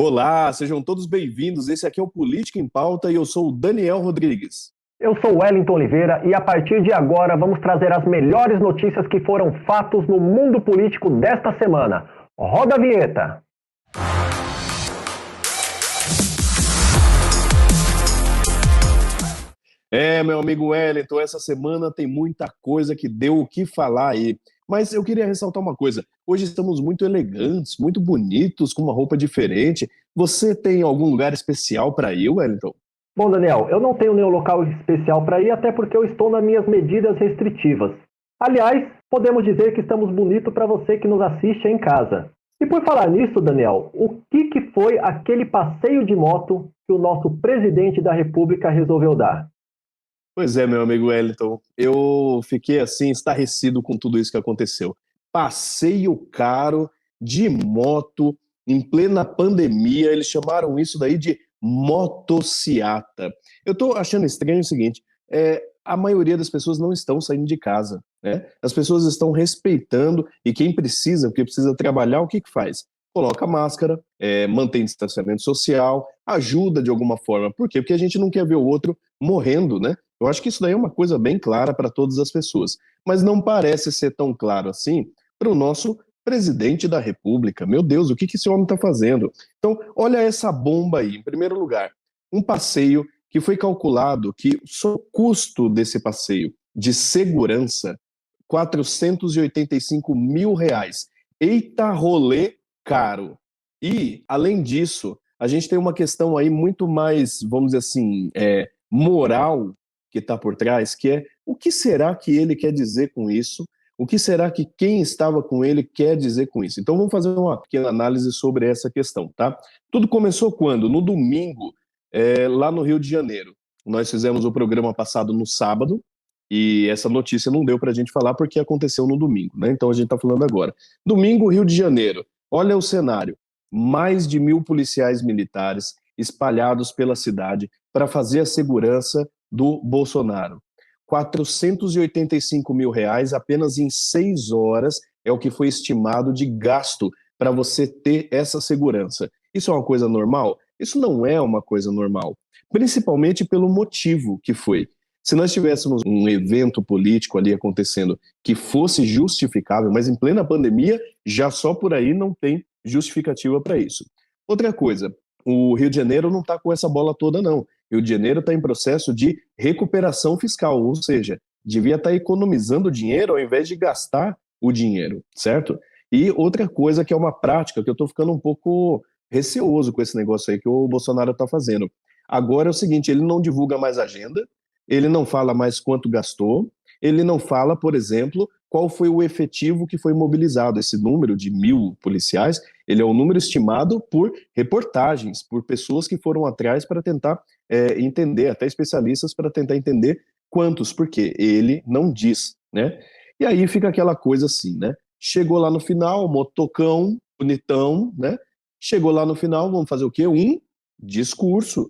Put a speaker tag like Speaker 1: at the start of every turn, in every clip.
Speaker 1: Olá, sejam todos bem-vindos. Esse aqui é o Política em Pauta e eu sou o Daniel Rodrigues.
Speaker 2: Eu sou o Wellington Oliveira e a partir de agora vamos trazer as melhores notícias que foram fatos no mundo político desta semana. Roda a vinheta!
Speaker 1: Meu amigo Wellington, essa semana tem muita coisa que deu o que falar aí. Mas eu queria ressaltar uma coisa. Hoje estamos muito elegantes, muito bonitos, com uma roupa diferente. Você tem algum lugar especial para ir, Wellington?
Speaker 2: Bom, Daniel, eu não tenho nenhum local especial para ir, até porque eu estou nas minhas medidas restritivas. Aliás, podemos dizer que estamos bonitos para você que nos assiste em casa. E por falar nisso, Daniel, o que foi aquele passeio de moto que o nosso presidente da República resolveu dar?
Speaker 1: Pois é, meu amigo Wellington, eu fiquei assim, estarrecido com tudo isso que aconteceu. Passeio caro de moto em plena pandemia, eles chamaram isso daí de motociata. Eu tô achando estranho o seguinte, a maioria das pessoas não estão saindo de casa, né? As pessoas estão respeitando e quem precisa, porque precisa trabalhar, o que que faz? Coloca máscara, mantém distanciamento social, ajuda de alguma forma. Por quê? Porque a gente não quer ver o outro morrendo, né? Eu acho que isso daí é uma coisa bem clara para todas as pessoas. Mas não parece ser tão claro assim para o nosso presidente da República. Meu Deus, o que que esse homem está fazendo? Então, olha essa bomba aí. Em primeiro lugar, um passeio que foi calculado que só o custo desse passeio de segurança, R$ 485 mil. Eita rolê caro. E, além disso, a gente tem uma questão aí muito mais, vamos dizer assim, moral que está por trás, que é o que será que ele quer dizer com isso? O que será que quem estava com ele quer dizer com isso? Então vamos fazer uma pequena análise sobre essa questão, tá? Tudo começou quando? No domingo, lá no Rio de Janeiro. Nós fizemos o programa passado no sábado, e essa notícia não deu para a gente falar porque aconteceu no domingo, né? Então a gente está falando agora. Domingo, Rio de Janeiro. Olha o cenário. Mais de 1.000 policiais militares espalhados pela cidade para fazer a segurança do Bolsonaro. R$ 485 mil apenas em 6 horas é o que foi estimado de gasto para você ter essa segurança. Isso é uma coisa normal? Isso não é uma coisa normal, principalmente pelo motivo que foi. Se nós tivéssemos um evento político ali acontecendo que fosse justificável, mas em plena pandemia, já só por aí não tem justificativa para isso. Outra coisa, o Rio de Janeiro não está com essa bola toda, não. Rio de Janeiro está em processo de recuperação fiscal, ou seja, devia estar economizando dinheiro ao invés de gastar o dinheiro, certo? E outra coisa que é uma prática que eu estou ficando um pouco receoso com esse negócio aí que o Bolsonaro está fazendo. Agora é o seguinte, ele não divulga mais agenda, ele não fala mais quanto gastou, ele não fala, por exemplo, qual foi o efetivo que foi mobilizado. Esse número de 1.000 policiais, ele é um número estimado por reportagens, por pessoas que foram atrás para tentar entender, até especialistas para tentar entender quantos, porque ele não diz, né? E aí fica aquela coisa assim, né? Chegou lá no final, motocão, bonitão, né? Chegou lá no final, vamos fazer o quê? Um discurso.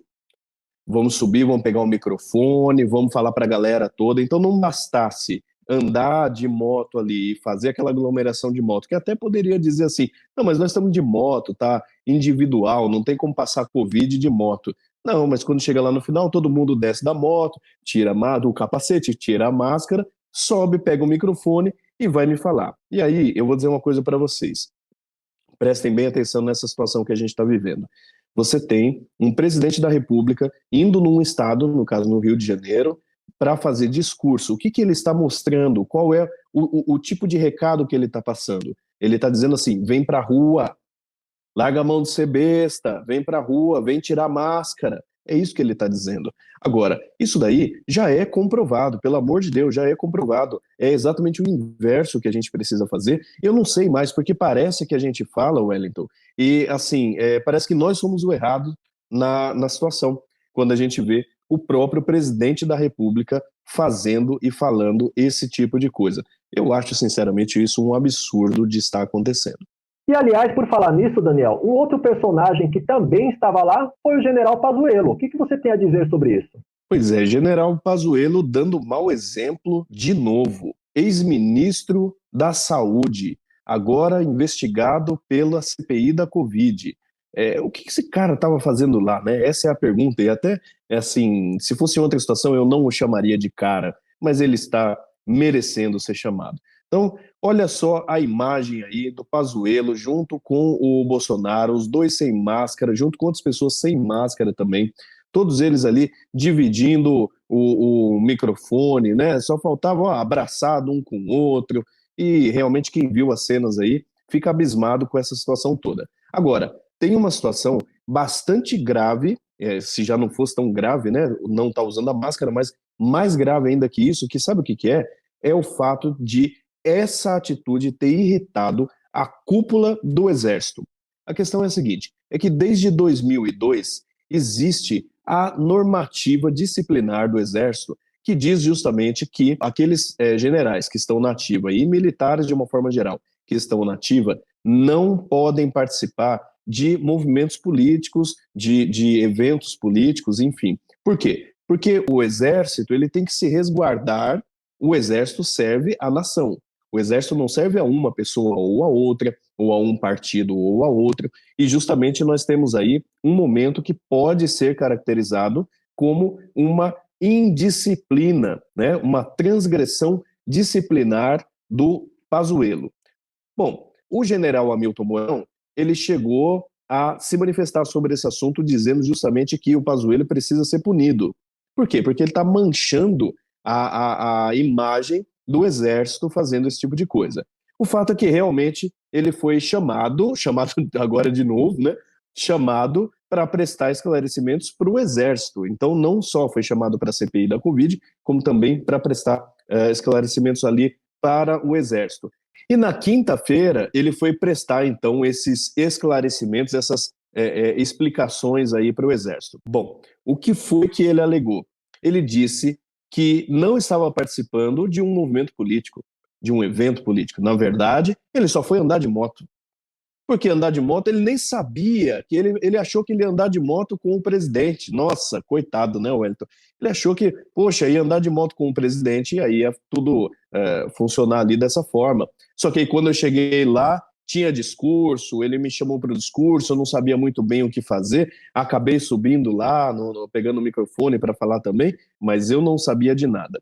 Speaker 1: Vamos subir, vamos pegar um microfone, vamos falar para a galera toda. Então não bastasse andar de moto ali e fazer aquela aglomeração de moto, que até poderia dizer assim, não, mas nós estamos de moto, tá individual, não tem como passar Covid de moto. Não, mas quando chega lá no final, todo mundo desce da moto, tira o capacete, tira a máscara, sobe, pega o microfone e vai me falar. E aí, eu vou dizer uma coisa para vocês. Prestem bem atenção nessa situação que a gente está vivendo. Você tem um presidente da República indo num estado, no caso no Rio de Janeiro, para fazer discurso. O que que ele está mostrando? Qual é o tipo de recado que ele está passando? Ele está dizendo assim, vem para a rua, larga a mão de ser besta, vem para a rua, vem tirar máscara. É isso que ele está dizendo. Agora, isso daí já é comprovado, pelo amor de Deus, já é comprovado. É exatamente o inverso que a gente precisa fazer. Eu não sei mais, porque parece que a gente fala, Wellington, e assim, parece que nós somos o errado na situação, quando a gente vê o próprio presidente da República fazendo e falando esse tipo de coisa. Eu acho, sinceramente, isso um absurdo de estar acontecendo.
Speaker 2: E, aliás, por falar nisso, Daniel, um outro personagem que também estava lá foi o General Pazuello. O que você tem a dizer sobre isso?
Speaker 1: Pois é, General Pazuello dando mau exemplo de novo. Ex-ministro da Saúde, agora investigado pela CPI da Covid. O que esse cara estava fazendo lá, né? Essa é a pergunta. E até, assim, se fosse outra situação, eu não o chamaria de cara, mas ele está merecendo ser chamado. Então, olha só a imagem aí do Pazuello junto com o Bolsonaro, os dois sem máscara, junto com outras pessoas sem máscara também, todos eles ali dividindo o microfone, né? Só faltava, ó, abraçado um com o outro, e realmente quem viu as cenas aí fica abismado com essa situação toda. Agora, tem uma situação bastante grave, se já não fosse tão grave, né? Não está usando a máscara, mas mais grave ainda que isso, que sabe o que é? É o fato de essa atitude ter irritado a cúpula do Exército. A questão é a seguinte, é que desde 2002 existe a normativa disciplinar do Exército que diz justamente que aqueles generais que estão na ativa e militares de uma forma geral que estão na ativa não podem participar de movimentos políticos, de eventos políticos, enfim. Por quê? Porque o Exército ele tem que se resguardar, o Exército serve à nação. O Exército não serve a uma pessoa ou a outra, ou a um partido ou a outro, e justamente nós temos aí um momento que pode ser caracterizado como uma indisciplina, né? Uma transgressão disciplinar do Pazuello. Bom, o general Hamilton Mourão, ele chegou a se manifestar sobre esse assunto, dizendo justamente que o Pazuello precisa ser punido. Por quê? Porque ele está manchando a imagem do Exército fazendo esse tipo de coisa. O fato é que realmente ele foi chamado agora de novo, né? Chamado para prestar esclarecimentos para o Exército. Então, não só foi chamado para a CPI da Covid, como também para prestar esclarecimentos ali para o Exército. E na quinta-feira, ele foi prestar, então, esses esclarecimentos, essas explicações aí para o Exército. Bom, o que foi que ele alegou? Ele disse que não estava participando de um movimento político, de um evento político. Na verdade, ele só foi andar de moto. Porque andar de moto, ele nem sabia, que ele achou que ele ia andar de moto com o presidente. Nossa, coitado, né, Wellington? Ele achou que, poxa, ia andar de moto com o presidente e aí ia tudo funcionar ali dessa forma. Só que aí quando eu cheguei lá, tinha discurso, ele me chamou para o discurso, eu não sabia muito bem o que fazer, acabei subindo lá, pegando o microfone para falar também, mas eu não sabia de nada.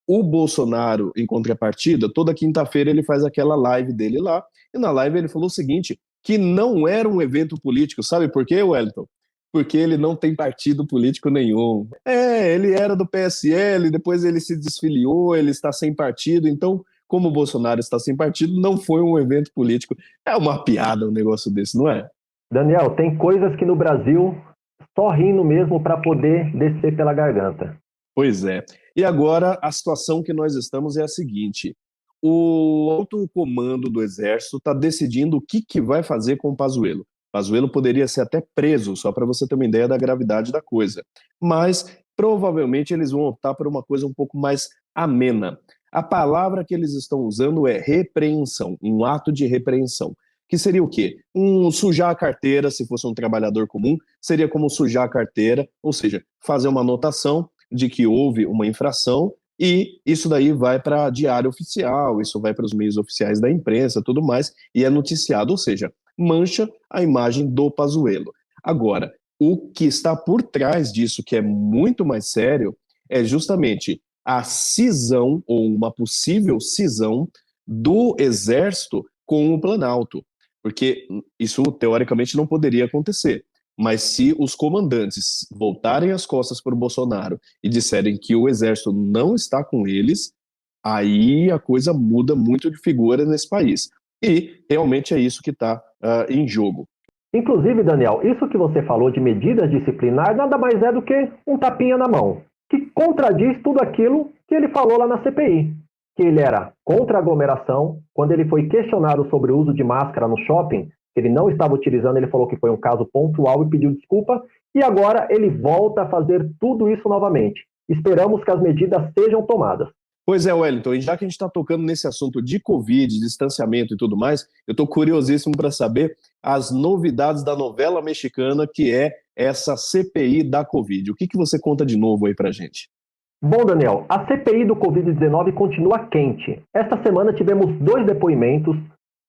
Speaker 1: O Bolsonaro, em contrapartida, toda quinta-feira ele faz aquela live dele lá, e na live ele falou o seguinte, que não era um evento político, sabe por quê, Wellington? Porque ele não tem partido político nenhum. Ele era do PSL, depois ele se desfiliou, ele está sem partido, então, como o Bolsonaro está sem partido, não foi um evento político. É uma piada um negócio desse, não é?
Speaker 2: Daniel, tem coisas que no Brasil só rindo mesmo para poder descer pela garganta.
Speaker 1: Pois é. E agora a situação que nós estamos é a seguinte: o alto comando do Exército está decidindo o que vai fazer com o Pazuello. Pazuello poderia ser até preso, só para você ter uma ideia da gravidade da coisa. Mas provavelmente eles vão optar por uma coisa um pouco mais amena. A palavra que eles estão usando é repreensão, um ato de repreensão. Que seria o quê? Sujar a carteira, se fosse um trabalhador comum, seria como sujar a carteira, ou seja, fazer uma anotação de que houve uma infração e isso daí vai para diário oficial, isso vai para os meios oficiais da imprensa, tudo mais, e é noticiado, ou seja, mancha a imagem do Pazuello. Agora, o que está por trás disso, que é muito mais sério, é justamente a cisão, ou uma possível cisão, do Exército com o Planalto, porque isso teoricamente não poderia acontecer. Mas se os comandantes voltarem as costas para o Bolsonaro e disserem que o Exército não está com eles, aí a coisa muda muito de figura nesse país. E realmente é isso que está em jogo.
Speaker 2: Inclusive, Daniel, isso que você falou de medidas disciplinares nada mais é do que um tapinha na mão, que contradiz tudo aquilo que ele falou lá na CPI, que ele era contra a aglomeração. Quando ele foi questionado sobre o uso de máscara no shopping, ele não estava utilizando, ele falou que foi um caso pontual e pediu desculpa, e agora ele volta a fazer tudo isso novamente. Esperamos que as medidas sejam tomadas.
Speaker 1: Pois é, Wellington, e já que a gente está tocando nesse assunto de Covid, distanciamento e tudo mais, eu estou curiosíssimo para saber as novidades da novela mexicana, que é essa CPI da Covid. O que você conta de novo aí para a gente?
Speaker 2: Bom, Daniel, a CPI do Covid-19 continua quente. Esta semana tivemos 2 depoimentos.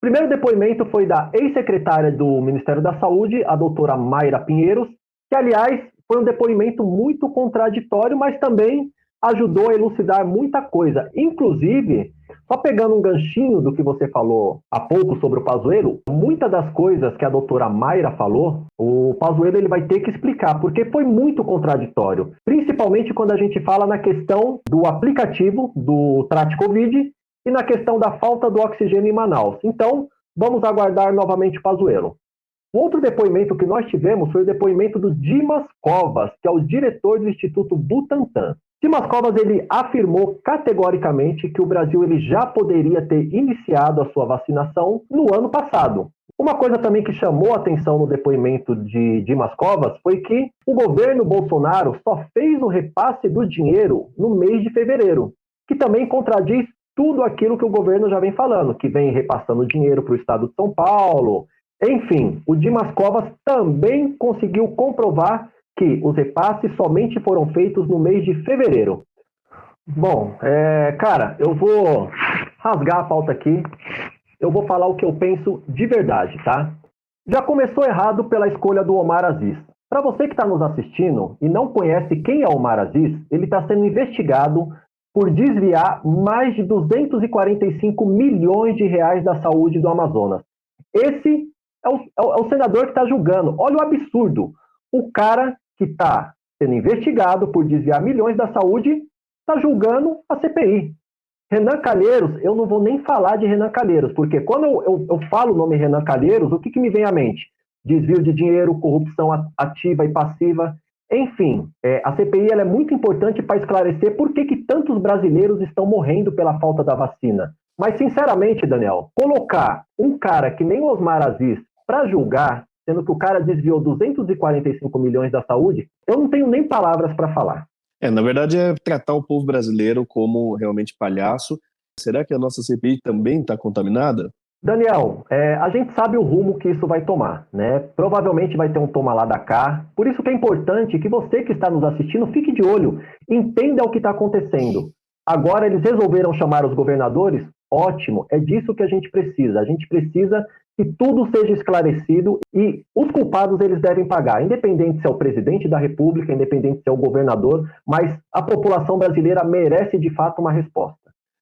Speaker 2: primeiro depoimento foi da ex-secretária do Ministério da Saúde, a doutora Mayra Pinheiros, que, aliás, foi um depoimento muito contraditório, mas também ajudou a elucidar muita coisa. Inclusive, só pegando um ganchinho do que você falou há pouco sobre o Pazuello, muitas das coisas que a doutora Mayra falou, o Pazuello ele vai ter que explicar, porque foi muito contraditório, principalmente quando a gente fala na questão do aplicativo do Trate Covid e na questão da falta do oxigênio em Manaus. Então, vamos aguardar novamente o Pazuello. O outro depoimento que nós tivemos foi o depoimento do Dimas Covas, que é o diretor do Instituto Butantan. Dimas Covas ele afirmou categoricamente que o Brasil ele já poderia ter iniciado a sua vacinação no ano passado. Uma coisa também que chamou a atenção no depoimento de Dimas Covas foi que o governo Bolsonaro só fez o repasse do dinheiro no mês de fevereiro, que também contradiz tudo aquilo que o governo já vem falando, que vem repassando dinheiro para o estado de São Paulo. Enfim, o Dimas Covas também conseguiu comprovar que os repasses somente foram feitos no mês de fevereiro. Bom, cara, eu vou rasgar a pauta aqui, eu vou falar o que eu penso de verdade, tá? Já começou errado pela escolha do Omar Aziz. Para você que está nos assistindo e não conhece quem é Omar Aziz, ele está sendo investigado por desviar mais de 245 milhões de reais da saúde do Amazonas. Esse é o senador que está julgando. Olha o absurdo. O cara que está sendo investigado por desviar milhões da saúde está julgando a CPI. Renan Calheiros, eu não vou nem falar de Renan Calheiros, porque quando eu falo o nome Renan Calheiros, o que me vem à mente? Desvio de dinheiro, corrupção ativa e passiva. Enfim, a CPI ela é muito importante para esclarecer por que tantos brasileiros estão morrendo pela falta da vacina. Mas, sinceramente, Daniel, colocar um cara que nem Osmar Aziz para julgar, sendo que o cara desviou 245 milhões da saúde, eu não tenho nem palavras para falar.
Speaker 1: Na verdade é tratar o povo brasileiro como realmente palhaço. Será que a nossa CPI também está contaminada?
Speaker 2: Daniel, a gente sabe o rumo que isso vai tomar, né? Provavelmente vai ter um toma lá da cá. Por isso que é importante que você que está nos assistindo fique de olho, entenda o que está acontecendo. Agora eles resolveram chamar os governadores? Ótimo, é disso que a gente precisa. A gente precisa que tudo seja esclarecido e os culpados eles devem pagar, independente se é o presidente da República, independente se é o governador, mas a população brasileira merece de fato uma resposta.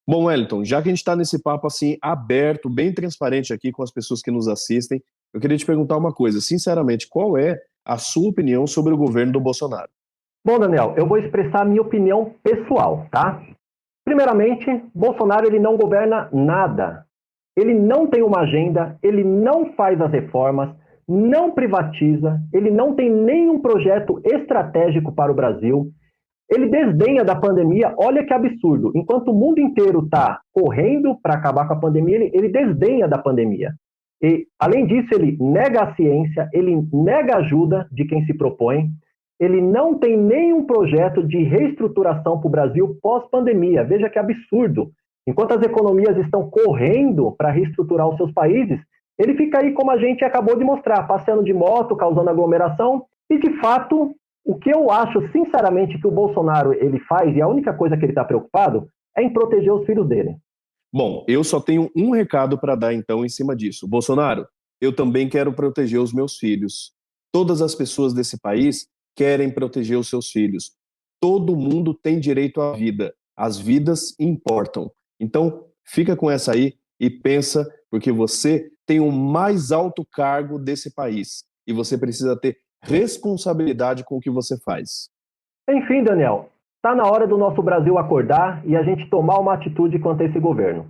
Speaker 1: Bom, Wellington, já que a gente está nesse papo assim aberto, bem transparente aqui com as pessoas que nos assistem, eu queria te perguntar uma coisa, sinceramente, qual é a sua opinião sobre o governo do Bolsonaro?
Speaker 2: Bom, Daniel, eu vou expressar a minha opinião pessoal, tá? Primeiramente, Bolsonaro ele não governa nada. Ele não tem uma agenda, ele não faz as reformas, não privatiza, ele não tem nenhum projeto estratégico para o Brasil. Ele desdenha da pandemia, olha que absurdo. Enquanto o mundo inteiro está correndo para acabar com a pandemia, ele desdenha da pandemia. E, além disso, ele nega a ciência, ele nega a ajuda de quem se propõe, ele não tem nenhum projeto de reestruturação para o Brasil pós-pandemia. Veja que absurdo. Enquanto as economias estão correndo para reestruturar os seus países, ele fica aí, como a gente acabou de mostrar, passeando de moto, causando aglomeração. E, de fato, o que eu acho, sinceramente, que o Bolsonaro ele faz, e a única coisa que ele está preocupado, é em proteger os filhos dele.
Speaker 1: Bom, eu só tenho um recado para dar, então, em cima disso. Bolsonaro, eu também quero proteger os meus filhos. Todas as pessoas desse país querem proteger os seus filhos. Todo mundo tem direito à vida. As vidas importam. Então, fica com essa aí e pensa, porque você tem o mais alto cargo desse país e você precisa ter responsabilidade com o que você faz.
Speaker 2: Enfim, Daniel, está na hora do nosso Brasil acordar e a gente tomar uma atitude quanto a esse governo.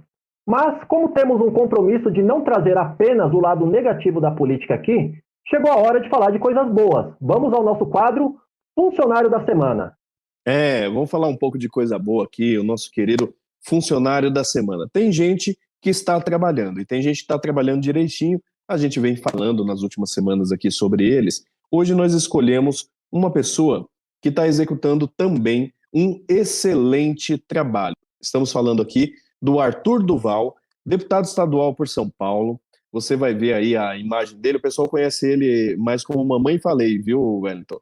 Speaker 2: Mas, como temos um compromisso de não trazer apenas o lado negativo da política aqui, chegou a hora de falar de coisas boas. Vamos ao nosso quadro Funcionário da Semana.
Speaker 1: Vamos falar um pouco de coisa boa aqui, o nosso querido Funcionário da Semana. Tem gente que está trabalhando e tem gente que está trabalhando direitinho. A gente vem falando nas últimas semanas aqui sobre eles. Hoje nós escolhemos uma pessoa que está executando também um excelente trabalho. Estamos falando aqui do Arthur Duval, deputado estadual por São Paulo. Você vai ver aí a imagem dele, o pessoal conhece ele mais como Mamãe Falei, viu, Wellington?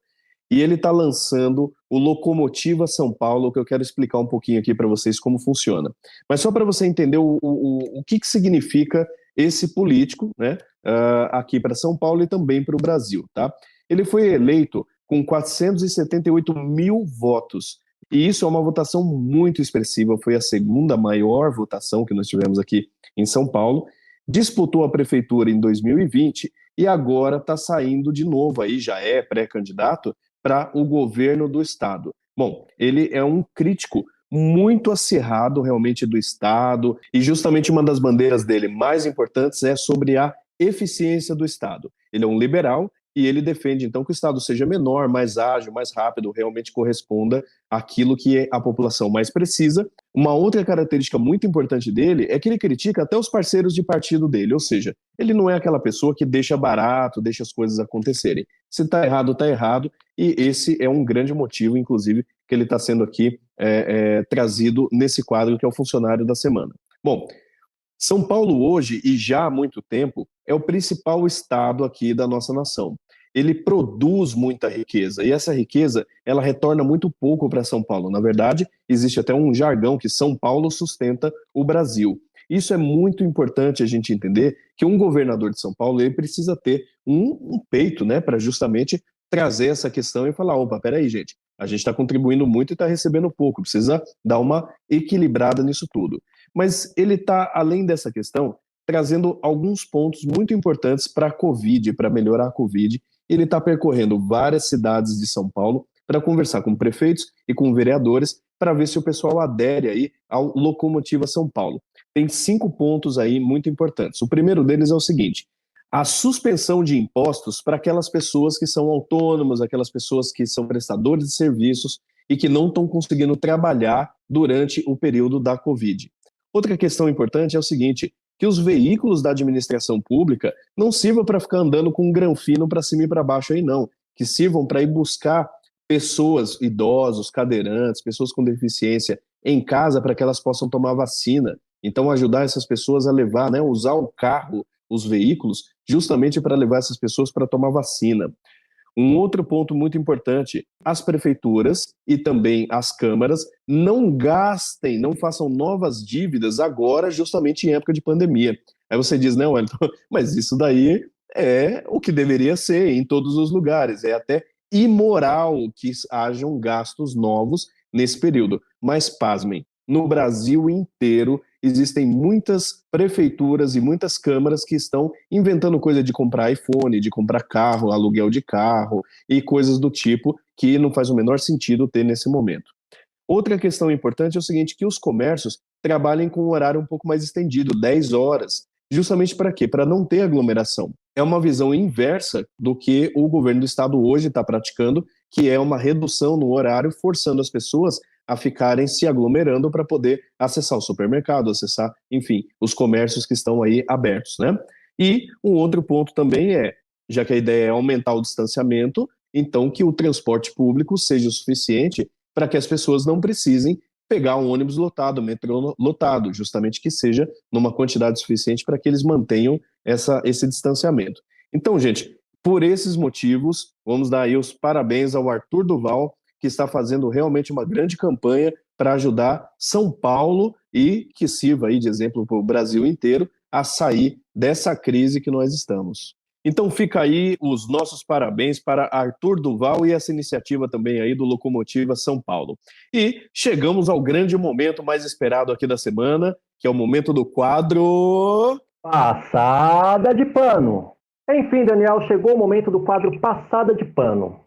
Speaker 1: E ele está lançando o Locomotiva São Paulo, que eu quero explicar um pouquinho aqui para vocês como funciona. Mas só para você entender o que significa esse político, né, aqui para São Paulo e também para o Brasil, tá? Ele foi eleito com 478 mil votos, e isso é uma votação muito expressiva, foi a segunda maior votação que nós tivemos aqui em São Paulo, disputou a prefeitura em 2020 e agora está saindo de novo, aí já é pré-candidato para o governo do estado. Bom, ele é um crítico muito acirrado realmente do estado e justamente uma das bandeiras dele mais importantes é sobre a eficiência do estado. Ele é um liberal e ele defende então que o estado seja menor, mais ágil, mais rápido, realmente corresponda àquilo que a população mais precisa. Uma outra característica muito importante dele é que ele critica até os parceiros de partido dele, ou seja, ele não é aquela pessoa que deixa barato, deixa as coisas acontecerem. Se está errado, e esse é um grande motivo, inclusive, que ele está sendo aqui trazido nesse quadro que é o funcionário da semana. Bom, São Paulo hoje, e já há muito tempo, é o principal estado aqui da nossa nação. Ele produz muita riqueza, e essa riqueza, ela retorna muito pouco para São Paulo. Na verdade, existe até um jargão que São Paulo sustenta o Brasil. Isso é muito importante a gente entender que um governador de São Paulo, ele precisa ter um peito, né, para justamente trazer essa questão e falar, opa, peraí, gente, a gente está contribuindo muito e está recebendo pouco, precisa dar uma equilibrada nisso tudo. Mas ele está, além dessa questão, trazendo alguns pontos muito importantes para a Covid, para melhorar a Covid. Ele está percorrendo várias cidades de São Paulo para conversar com prefeitos e com vereadores para ver se o pessoal adere aí ao Locomotiva São Paulo. Tem 5 pontos aí muito importantes. O primeiro deles é o seguinte: a suspensão de impostos para aquelas pessoas que são autônomas, aquelas pessoas que são prestadores de serviços e que não estão conseguindo trabalhar durante o período da Covid. Outra questão importante é o seguinte, que os veículos da administração pública não sirvam para ficar andando com um granfino para cima e para baixo aí não, que sirvam para ir buscar pessoas, idosos, cadeirantes, pessoas com deficiência em casa para que elas possam tomar vacina. Então ajudar essas pessoas a levar, né, usar o carro, os veículos, justamente para levar essas pessoas para tomar vacina. Um outro ponto muito importante, as prefeituras e também as câmaras não gastem, não façam novas dívidas agora, justamente em época de pandemia. Aí você diz, né, Wellington, mas isso daí é o que deveria ser em todos os lugares, é até imoral que hajam gastos novos nesse período. Mas pasmem, no Brasil inteiro existem muitas prefeituras e muitas câmaras que estão inventando coisa de comprar iPhone, de comprar carro, aluguel de carro e coisas do tipo que não faz o menor sentido ter nesse momento. Outra questão importante é o seguinte, que os comércios trabalhem com um horário um pouco mais estendido, 10 horas, justamente para quê? Para não ter aglomeração. É uma visão inversa do que o governo do estado hoje está praticando, que é uma redução no horário, forçando as pessoas a ficarem se aglomerando para poder acessar o supermercado, acessar, enfim, os comércios que estão aí abertos, né? E um outro ponto também é, já que a ideia é aumentar o distanciamento, então que o transporte público seja o suficiente para que as pessoas não precisem pegar um ônibus lotado, metrô lotado, justamente que seja numa quantidade suficiente para que eles mantenham esse distanciamento. Então, gente, por esses motivos, vamos dar aí os parabéns ao Arthur Duval, que está fazendo realmente uma grande campanha para ajudar São Paulo e que sirva aí de exemplo para o Brasil inteiro a sair dessa crise que nós estamos. Então fica aí os nossos parabéns para Arthur Duval e essa iniciativa também aí do Locomotiva São Paulo. E chegamos ao grande momento mais esperado aqui da semana, que é o momento do quadro...
Speaker 2: Passada de pano. Enfim, Daniel, chegou o momento do quadro Passada de Pano.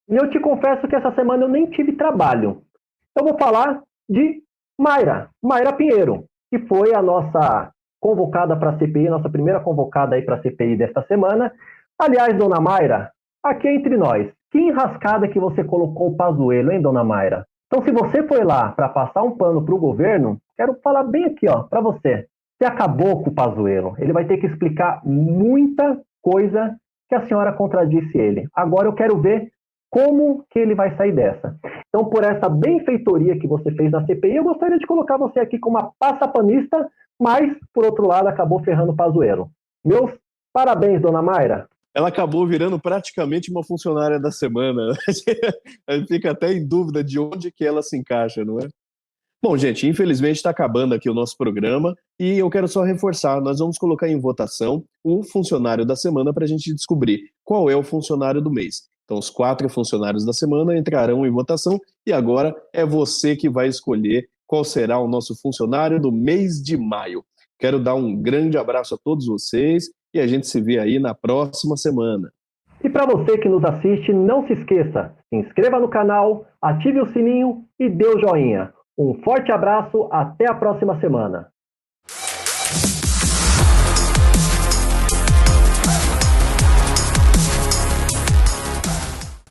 Speaker 2: E eu te confesso que essa semana eu nem tive trabalho. Eu vou falar de Mayra Pinheiro, que foi a nossa convocada para a CPI, nossa primeira convocada aí para a CPI desta semana. Aliás, dona Mayra, aqui entre nós, que enrascada que você colocou o Pazuello, hein, dona Mayra? Então, se você foi lá para passar um pano para o governo, quero falar bem aqui, ó, para você. Você acabou com o Pazuello. Ele vai ter que explicar muita coisa que a senhora contradisse ele. Agora eu quero ver como que ele vai sair dessa. Então, por essa benfeitoria que você fez na CPI, eu gostaria de colocar você aqui como uma passapanista, mas, por outro lado, acabou ferrando o Pazuello. Meus parabéns, dona Mayra.
Speaker 1: Ela acabou virando praticamente uma funcionária da semana. A gente fica até em dúvida de onde que ela se encaixa, não é? Bom, gente, infelizmente está acabando aqui o nosso programa e eu quero só reforçar, nós vamos colocar em votação o funcionário da semana para a gente descobrir qual é o funcionário do mês. Então, os 4 funcionários da semana entrarão em votação e agora é você que vai escolher qual será o nosso funcionário do mês de maio. Quero dar um grande abraço a todos vocês e a gente se vê aí na próxima semana.
Speaker 2: E para você que nos assiste, não se esqueça, se inscreva no canal, ative o sininho e dê o joinha. Um forte abraço, até a próxima semana.